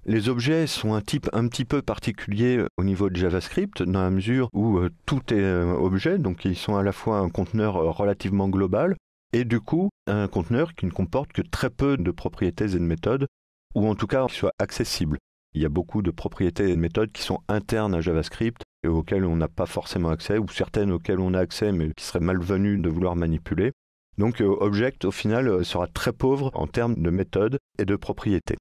Les objets sont un type un petit peu particulier au niveau de JavaScript, dans la mesure où tout est objet, donc ils sont à la fois un conteneur relativement global, et du coup un conteneur qui ne comporte que très peu de propriétés et de méthodes, ou en tout cas qui soit accessible. Il y a beaucoup de propriétés et de méthodes qui sont internes à JavaScript et auxquelles on n'a pas forcément accès, ou certaines auxquelles on a accès mais qui seraient malvenues de vouloir manipuler. Donc Object, au final, sera très pauvre en termes de méthodes et de propriétés.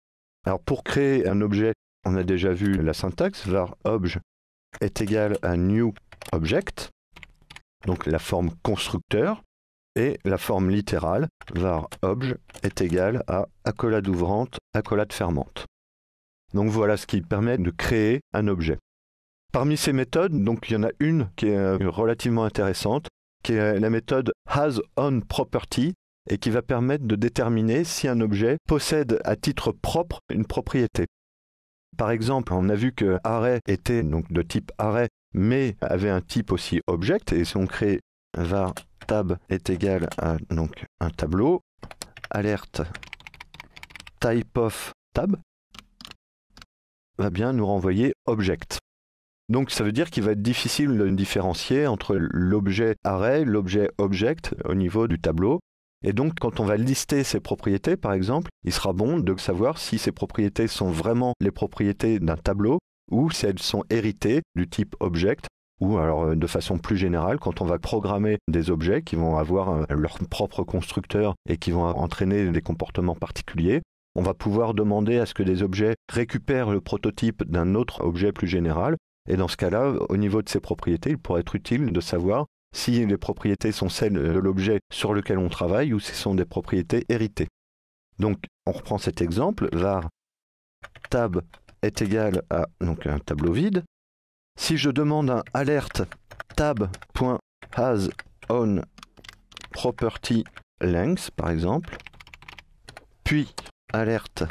Alors pour créer un objet, on a déjà vu la syntaxe, var obj est égal à new object, donc la forme constructeur, et la forme littérale, var obj est égal à accolade ouvrante, accolade fermante. Donc voilà ce qui permet de créer un objet. Parmi ces méthodes, donc il y en a une qui est relativement intéressante, qui est la méthode hasOnProperty, et qui va permettre de déterminer si un objet possède à titre propre une propriété. Par exemple, on a vu que array était donc de type array, mais avait un type aussi object, et si on crée var tab est égal à donc un tableau, alerte type of tab va bien nous renvoyer object. Donc ça veut dire qu'il va être difficile de différencier entre l'objet array, l'objet object au niveau du tableau. Et donc quand on va lister ces propriétés, par exemple, il sera bon de savoir si ces propriétés sont vraiment les propriétés d'un tableau ou si elles sont héritées du type object, ou alors de façon plus générale, quand on va programmer des objets qui vont avoir leur propre constructeur et qui vont entraîner des comportements particuliers, on va pouvoir demander à ce que des objets récupèrent le prototype d'un autre objet plus général. Et dans ce cas-là, au niveau de ces propriétés, il pourrait être utile de savoir si les propriétés sont celles de l'objet sur lequel on travaille ou si ce sont des propriétés héritées. Donc, on reprend cet exemple, var tab est égal à donc, un tableau vide. Si je demande un alerte tab.hasOnPropertyLength, par exemple, puis alerte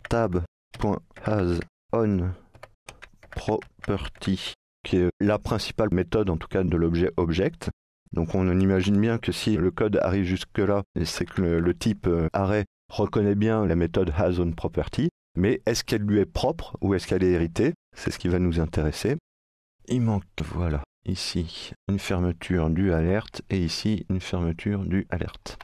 tab.hasOnProperty, qui est la principale méthode en tout cas de l'objet object. Donc on imagine bien que si le code arrive jusque-là, c'est que le type array reconnaît bien la méthode hasOnProperty, mais est-ce qu'elle lui est propre ou est-ce qu'elle est héritée? C'est ce qui va nous intéresser. Il manque, voilà, ici une fermeture du alerte et ici une fermeture du alerte.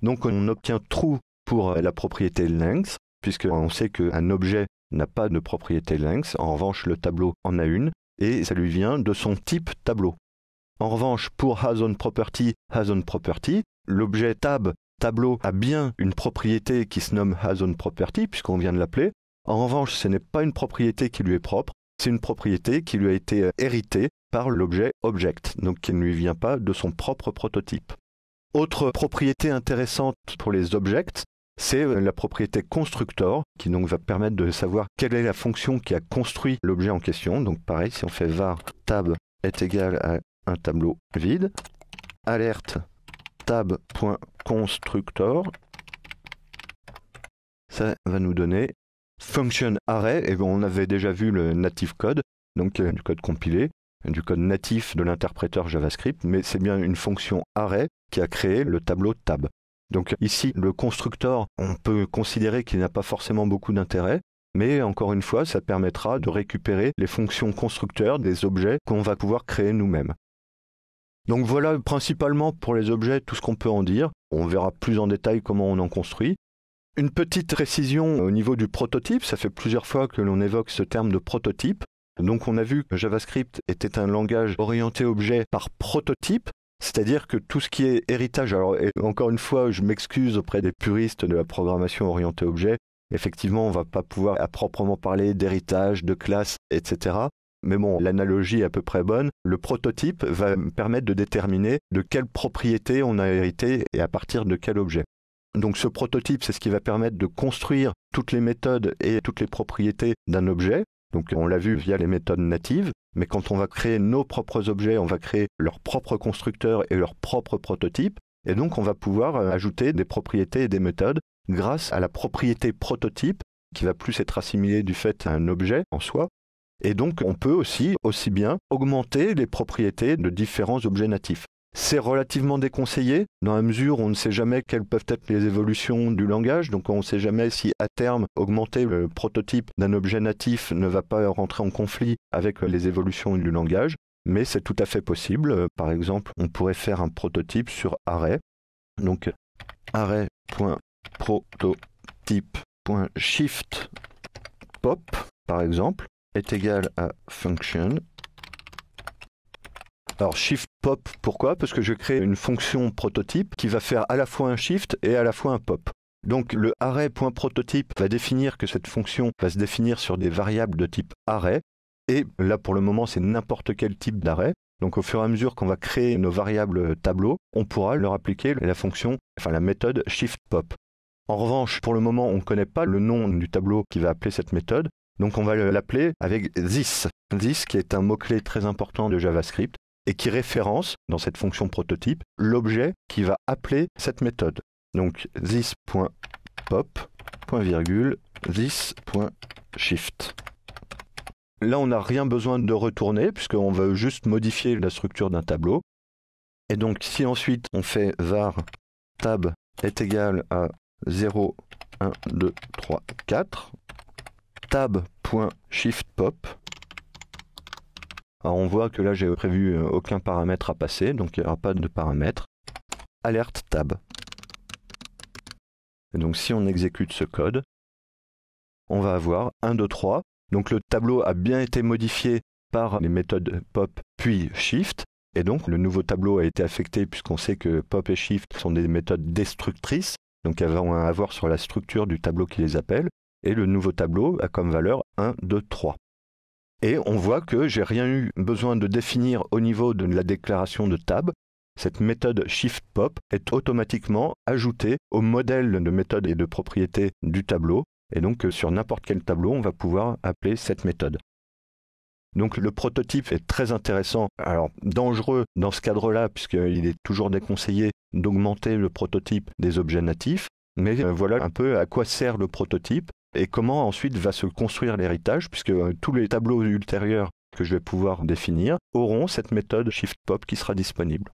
Donc on obtient true pour la propriété length, puisqu'on sait qu'un objet n'a pas de propriété length. En revanche, le tableau en a une, et ça lui vient de son type tableau. En revanche, pour hasOnProperty, l'objet tableau a bien une propriété qui se nomme hasOnProperty, puisqu'on vient de l'appeler. En revanche, ce n'est pas une propriété qui lui est propre, c'est une propriété qui lui a été héritée par l'objet object, donc qui ne lui vient pas de son propre prototype. Autre propriété intéressante pour les objects, c'est la propriété constructor, qui donc va permettre de savoir quelle est la fonction qui a construit l'objet en question. Donc pareil, si on fait var tab est égal à un tableau vide, alerte tab.constructor, ça va nous donner function array, et on avait déjà vu le native code, donc du code compilé, du code natif de l'interpréteur JavaScript, mais c'est bien une fonction array qui a créé le tableau tab. Donc ici, le constructor, on peut considérer qu'il n'a pas forcément beaucoup d'intérêt, mais encore une fois, ça permettra de récupérer les fonctions constructeurs des objets qu'on va pouvoir créer nous-mêmes. Donc voilà principalement pour les objets tout ce qu'on peut en dire. On verra plus en détail comment on en construit. Une petite précision au niveau du prototype, ça fait plusieurs fois que l'on évoque ce terme de prototype. Donc on a vu que JavaScript était un langage orienté objet par prototype, c'est-à-dire que tout ce qui est héritage, alors encore une fois je m'excuse auprès des puristes de la programmation orientée objet, effectivement on ne va pas pouvoir à proprement parler d'héritage, de classe, etc. Mais bon, l'analogie est à peu près bonne. Le prototype va permettre de déterminer de quelle propriété on a hérité et à partir de quel objet. Donc ce prototype, c'est ce qui va permettre de construire toutes les méthodes et toutes les propriétés d'un objet. Donc on l'a vu via les méthodes natives, mais quand on va créer nos propres objets, on va créer leur propre constructeur et leur propre prototype. Et donc on va pouvoir ajouter des propriétés et des méthodes grâce à la propriété prototype, qui va plus être assimilée du fait à un objet en soi. Et donc on peut aussi bien augmenter les propriétés de différents objets natifs. C'est relativement déconseillé, dans la mesure où on ne sait jamais quelles peuvent être les évolutions du langage, donc on ne sait jamais si à terme augmenter le prototype d'un objet natif ne va pas rentrer en conflit avec les évolutions du langage, mais c'est tout à fait possible. Par exemple, on pourrait faire un prototype sur array, donc array.prototype.shiftPop, par exemple, est égal à function. Alors shift pop, pourquoi? Parce que je crée une fonction prototype qui va faire à la fois un shift et à la fois un pop. Donc le array.prototype va définir que cette fonction va se définir sur des variables de type array. Et là pour le moment c'est n'importe quel type d'array. Donc au fur et à mesure qu'on va créer nos variables tableaux, on pourra leur appliquer la méthode shift pop. En revanche, pour le moment on ne connaît pas le nom du tableau qui va appeler cette méthode. Donc on va l'appeler avec this. This qui est un mot-clé très important de JavaScript, et qui référence, dans cette fonction prototype, l'objet qui va appeler cette méthode. Donc this.pop, this.shift. Là, on n'a rien besoin de retourner, puisqu'on veut juste modifier la structure d'un tableau. Et donc, si ensuite on fait var tab est égal à 0, 1, 2, 3, 4, tab.shiftPop, alors on voit que là j'ai prévu aucun paramètre à passer, donc il n'y aura pas de paramètre. Alerte tab. Et donc si on exécute ce code, on va avoir 1, 2, 3. Donc le tableau a bien été modifié par les méthodes pop puis shift. Et donc le nouveau tableau a été affecté puisqu'on sait que pop et shift sont des méthodes destructrices. Donc elles vont avoir sur la structure du tableau qui les appelle. Et le nouveau tableau a comme valeur 1, 2, 3. Et on voit que j'ai rien eu besoin de définir au niveau de la déclaration de tab. Cette méthode shiftPop est automatiquement ajoutée au modèle de méthode et de propriété du tableau. Et donc sur n'importe quel tableau, on va pouvoir appeler cette méthode. Donc le prototype est très intéressant, alors dangereux dans ce cadre-là, puisqu'il est toujours déconseillé d'augmenter le prototype des objets natifs. Mais voilà un peu à quoi sert le prototype. Et comment ensuite va se construire l'héritage, puisque tous les tableaux ultérieurs que je vais pouvoir définir auront cette méthode shiftPop qui sera disponible.